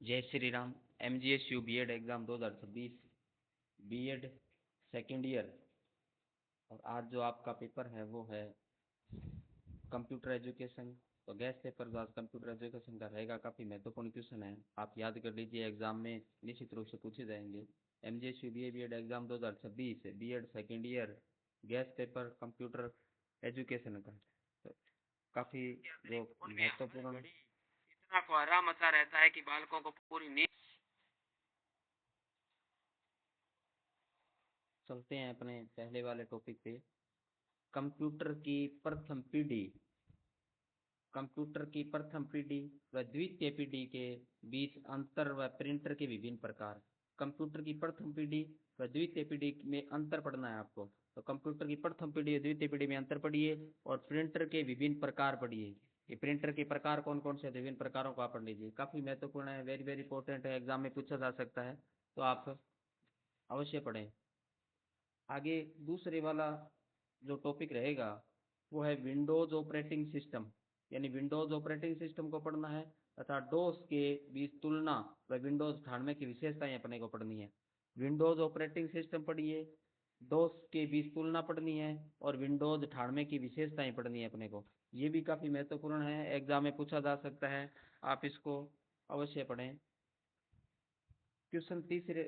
जय Shri Ram. MGSU BEd exam 2026 BEd second year. और आज जो आपका पेपर है वो है कंप्यूटर एजुकेशन। तो गैस पेपर जो आज कंप्यूटर एजुकेशन का रहेगा, काफ़ी महत्वपूर्ण क्वेश्चन है, आप याद कर लीजिए, एग्जाम में निश्चित रूप से पूछे जाएंगे। MGSU BEd exam 2026 BEd second year, guess paper computer education का। तो काफ़ी जो महत्वपूर्ण। इतना कोहरा मचा रहता है कि बालकों को पूरी नींद। चलते हैं अपने पहले वाले टॉपिक पे। कंप्यूटर की प्रथम पीढ़ी। कंप्यूटर की प्रथम पीढ़ी व द्वितीय पीढ़ी के बीच अंतर व प्रिंटर के विभिन्न प्रकार। कंप्यूटर की प्रथम पीढ़ी व द्वितीय पीढ़ी में अंतर पढ़ना है आपको। तो कंप्यूटर की प्रथम पीढ़ी और द्वितीय पीढ़ी में अंतर पढ़िए और प्रिंटर के विभिन्न प्रकार पढ़िए। ये प्रिंटर के प्रकार कौन कौन से, विभिन्न प्रकारों को आप पढ़ लीजिए, काफी महत्वपूर्ण है, वेरी वेरी इंपॉर्टेंट है, एग्जाम में पूछा जा सकता है, तो आप अवश्य पढ़ें। आगे दूसरे वाला जो टॉपिक रहेगा वो है विंडोज ऑपरेटिंग सिस्टम। यानी विंडोज ऑपरेटिंग सिस्टम को पढ़ना है तथा डोस के बीच तुलना व विंडोज 98 की विशेषताएं अपने को पढ़नी है। विंडोज ऑपरेटिंग सिस्टम पढ़िए, डोस के बीच तुलना पढ़नी है और विंडोज 98 की विशेषताएं पढ़नी है अपने को। ये भी काफी महत्वपूर्ण है, एग्जाम में पूछा जा सकता है, आप इसको अवश्य पढ़ें। क्वेश्चन तीसरे,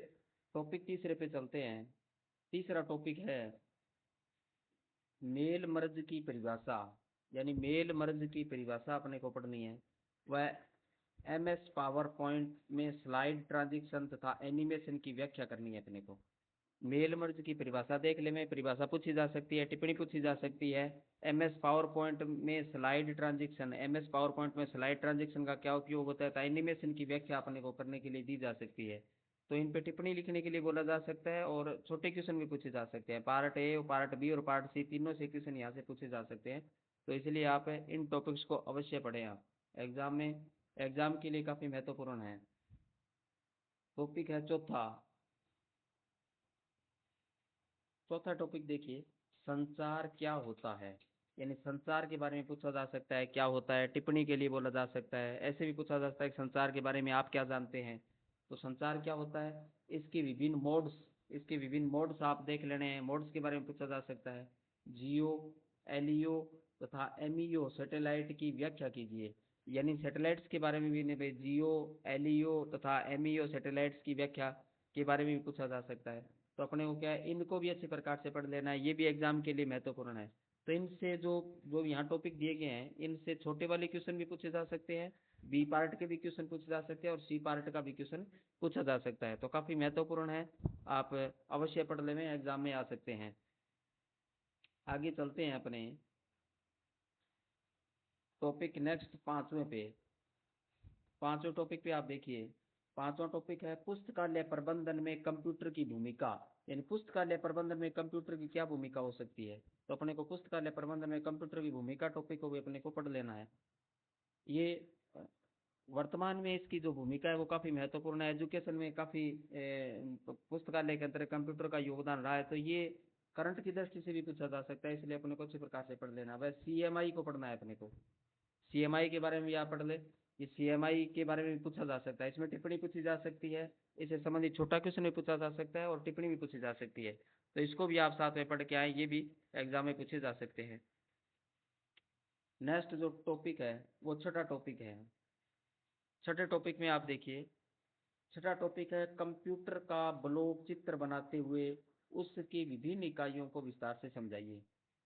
टॉपिक तीसरे पे चलते हैं। तीसरा टॉपिक है मेल मर्ज की परिभाषा। यानी मेल मर्ज की परिभाषा अपने को पढ़नी है। वह MS पावर पॉइंट में स्लाइड ट्रांजिशन तथा एनिमेशन की व्याख्या करनी है अपने को। मेल मर्ज की परिभाषा देख ले, में परिभाषा पूछी जा सकती है, टिप्पणी पूछी जा सकती है। MS पावर पॉइंट में slide transition, MS power point में स्लाइड ट्रांजिशन का क्या उपयोग होता है, तो एनिमेशन की व्याख्या अपने को करने के लिए दी जा सकती है। तो इन पे टिप्पणी लिखने के लिए बोला जा सकता है और छोटे क्वेश्चन भी पूछे जा सकते हैं। पार्ट ए, पार्ट बी और पार्ट सी, तीनों से क्वेश्चन यहाँ से पूछे जा सकते हैं। तो इसलिए आप इन टॉपिक्स को अवश्य पढ़ें, आप एग्जाम में, एग्जाम के लिए काफी महत्वपूर्ण है। टॉपिक है चौथा। चौथा टॉपिक देखिए, संचार क्या होता है। यानी संचार के बारे में पूछा जा सकता है, क्या होता है, टिप्पणी के लिए बोला जा सकता है। ऐसे भी पूछा जा सकता है कि संचार के बारे में आप क्या जानते हैं। तो संचार क्या होता है, इसके विभिन्न मोड्स, इसके विभिन्न मोड्स आप देख लेने हैं, मोड्स के बारे में पूछा जा सकता है। जियो, एलईओ तथा एमईओ सैटेलाइट की व्याख्या कीजिए। यानी सैटेलाइट्स के बारे में भी नहीं भाई, जियो, एलईओ तथा एमईओ सैटेलाइट्स की व्याख्या के बारे में भी पूछा जा सकता है। तो अपने को क्या है, इनको भी अच्छे प्रकार से पढ़ लेना है, ये भी एग्जाम के लिए महत्वपूर्ण है। तो इनसे जो जो यहाँ टॉपिक दिए गए हैं, इनसे छोटे वाले क्वेश्चन भी पूछे जा सकते हैं, बी पार्ट के भी क्वेश्चन पूछे जा सकते हैं और सी पार्ट का भी क्वेश्चन पूछा जा सकता है। तो काफी महत्वपूर्ण है, आप अवश्य पढ़ लें, एग्जाम में आ सकते हैं। आगे चलते हैं अपने टॉपिक नेक्स्ट पांचवें पे। पांचवें टॉपिक पे आप देखिए, पांचवा टॉपिक है पुस्तकालय प्रबंधन में कंप्यूटर की भूमिका। यानी पुस्तकालय प्रबंधन में कंप्यूटर की क्या भूमिका हो सकती है। तो अपने को पुस्तकालय प्रबंधन में कंप्यूटर की भूमिका टॉपिक को भी अपने को पढ़ लेना है। ये वर्तमान में इसकी जो भूमिका है वो काफी महत्वपूर्ण है, एजुकेशन में काफी पुस्तकालय के अंतर्गत कंप्यूटर का योगदान रहा है। तो ये करंट की दृष्टि से भी पूछा जा सकता है, इसलिए अपने को अच्छी प्रकार से पढ़ लेना। वह CMI को पढ़ना है अपने को, CMI के बारे में भी आप पढ़ ले। ये CMI के बारे में भी पूछा जा सकता है, इसमें टिप्पणी पूछी जा सकती है, इससे संबंधित छोटा क्वेश्चन भी पूछा जा सकता है और टिप्पणी भी पूछी जा सकती है। तो इसको भी आप साथ में पढ़ के आए, ये भी एग्जाम में पूछे जा सकते हैं। नेक्स्ट जो टॉपिक है वो छठा टॉपिक है। छठे टॉपिक में आप देखिए, छठा टॉपिक है कंप्यूटर का ब्लॉक चित्र बनाते हुए उसकी विभिन्न इकाइयों को विस्तार से समझाइए।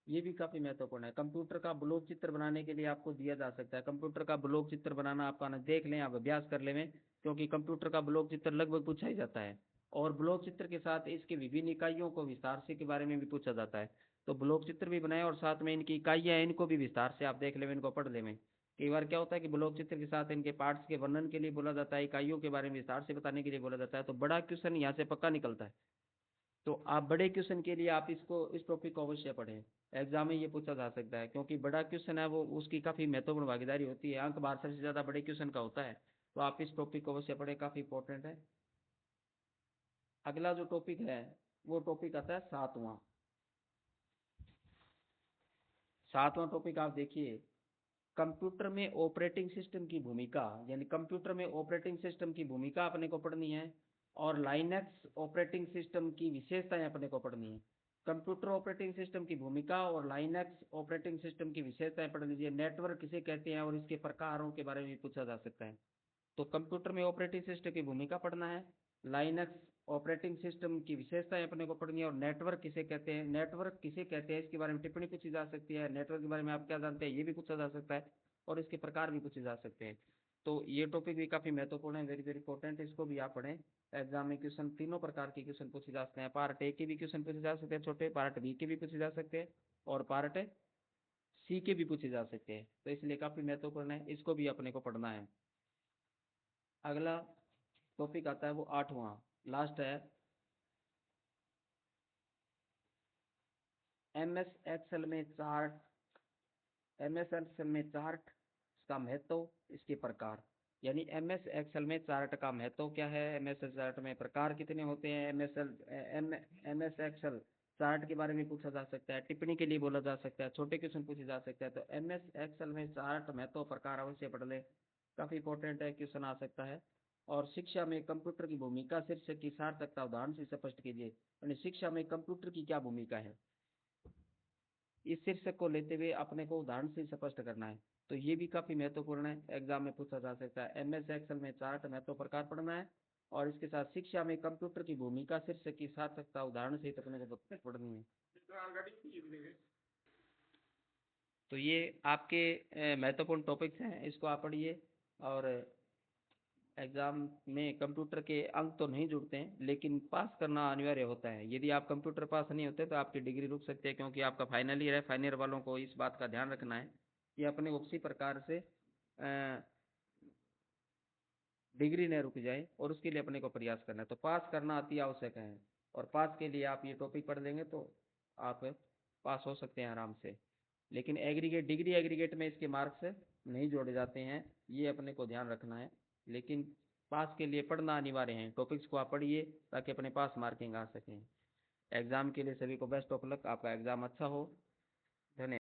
ये भी काफी महत्वपूर्ण है। कंप्यूटर का ब्लॉक चित्र बनाने के लिए आपको दिया जा सकता है, कंप्यूटर का ब्लॉक चित्र बनाना आपका ना, देख लें, आप अभ्यास कर लें, क्योंकि कंप्यूटर का ब्लॉक चित्र लगभग पूछा ही जाता है। और ब्लॉक चित्र के साथ इसकी विभिन्न इकाइयों को विस्तार से के बारे में भी पूछा जाता है। तो ब्लॉक चित्र भी बनाए और साथ में इनकी इकाइयां हैं, इनको भी विस्तार से आप देख लें, इनको पढ़ लें। कई बार क्या होता है कि ब्लॉक चित्र के साथ इनके पार्ट्स के वर्णन के लिए बोला जाता है, इकाइयों के बारे में विस्तार से बताने के लिए बोला जाता है, तो बड़ा क्वेश्चन यहाँ से पक्का निकलता है। तो आप बड़े क्वेश्चन के लिए आप इसको, इस टॉपिक को अवश्य पढ़ें, एग्जाम में ये पूछा जा सकता है, क्योंकि बड़ा क्वेश्चन है वो, उसकी काफी महत्वपूर्ण भागीदारी होती है, अंक 62 से ज्यादा बड़े क्वेश्चन का होता है। तो आप इस टॉपिक को अवश्य पढ़ें, काफी इंपॉर्टेंट है। अगला जो टॉपिक है वो टॉपिक आता है सातवां। सातवां टॉपिक आप देखिए, कंप्यूटर में ऑपरेटिंग सिस्टम की भूमिका, यानी कंप्यूटर में ऑपरेटिंग सिस्टम की भूमिका अपने को पढ़नी है, और लाइनक्स ऑपरेटिंग सिस्टम की विशेषताएं अपने को पढ़नी है। कंप्यूटर ऑपरेटिंग सिस्टम की भूमिका और लाइनक्स ऑपरेटिंग सिस्टम की विशेषताएं पढ़ लीजिए। नेटवर्क किसे कहते हैं और इसके प्रकारों के बारे में भी पूछा जा सकता है। तो कंप्यूटर में ऑपरेटिंग सिस्टम की भूमिका पढ़ना है, लाइनक्स ऑपरेटिंग सिस्टम की विशेषताएं अपने को पढ़नी है, और नेटवर्क किसे कहते हैं, नेटवर्क किसे कहते हैं इसके बारे में टिप्पणी पूछी जा सकती है। नेटवर्क के बारे में आप क्या जानते हैं ये भी पूछा जा सकता है, और इसके प्रकार भी पूछे जा सकते हैं। तो ये टॉपिक भी काफी महत्वपूर्ण है, वेरी वेरी इंपॉर्टेंट, इसको भी आप पढ़ें। एग्जाम में क्वेश्चन तीनों प्रकार के क्वेश्चन पूछे जा सकते हैं। पार्ट ए के भी क्वेश्चन पूछे जा सकते हैं छोटे, पार्ट बी के भी पूछे जा सकते हैं, और पार्ट सी के भी पूछे जा सकते हैं। तो इसलिए काफी महत्वपूर्ण है, इसको भी अपने को पढ़ना है। अगला टॉपिक आता है वो 8वां, लास्ट है, एमएस एक्सेल में चार्ट। एमएस एक्सेल में चार्ट का महत्व, इसके प्रकार, यानी एमएस एक्सेल में चार्ट का महत्व क्या है, एमएस चार्ट में प्रकार कितने होते हैं, एमएस एक्सेल चार्ट के बारे में पूछा जा सकता है, टिप्पणी के लिए बोला जा सकता है, छोटे क्वेश्चन पूछे जा सकते हैं। तो एमएस एक्सेल में चार्ट महत्व प्रकार अवश्य पढ़ ले, काफी इंपॉर्टेंट है, क्वेश्चन आ सकता है। और शिक्षा में कंप्यूटर की भूमिका शीर्षक की सार्थकता उदाहरण से स्पष्ट कीजिए, यानी शिक्षा में कंप्यूटर की क्या भूमिका है, इस शीर्षक को लेते हुए अपने को उदाहरण से स्पष्ट करना है। तो ये भी काफी महत्वपूर्ण है, एग्जाम में पूछा जा सकता है। एमएस एक्सेल में चार्ट महत्व प्रकार पढ़ना है, और इसके साथ शिक्षा में कंप्यूटर की भूमिका शीर्षक की सार्थकता उदाहरण से अपने को पढ़नी है। तो ये आपके महत्वपूर्ण टॉपिक्स हैं, इसको आप पढ़िए। और एग्जाम में कंप्यूटर के अंक तो नहीं जुड़ते हैं, लेकिन पास करना अनिवार्य होता है। यदि आप कंप्यूटर पास नहीं होते तो आपकी डिग्री रुक सकती है, क्योंकि आपका फाइनल ईयर है। फाइनल ईयर वालों को इस बात का ध्यान रखना है कि अपने को किसी प्रकार से डिग्री न रुक जाए, और उसके लिए अपने को प्रयास करना है। तो पास करना अति आवश्यक है, और पास के लिए आप ये टॉपिक पढ़ लेंगे तो आप पास हो सकते हैं आराम से। लेकिन एग्रीगेट, डिग्री एग्रीगेट में इसके मार्क्स नहीं जोड़े जाते हैं, ये अपने को ध्यान रखना है। लेकिन पास के लिए पढ़ना अनिवार्य है, टॉपिक्स को आप पढ़िए ताकि अपने पास मार्किंग आ सकें। एग्जाम के लिए सभी को बेस्ट ऑफ लक, आपका एग्जाम अच्छा हो। धन्यवाद।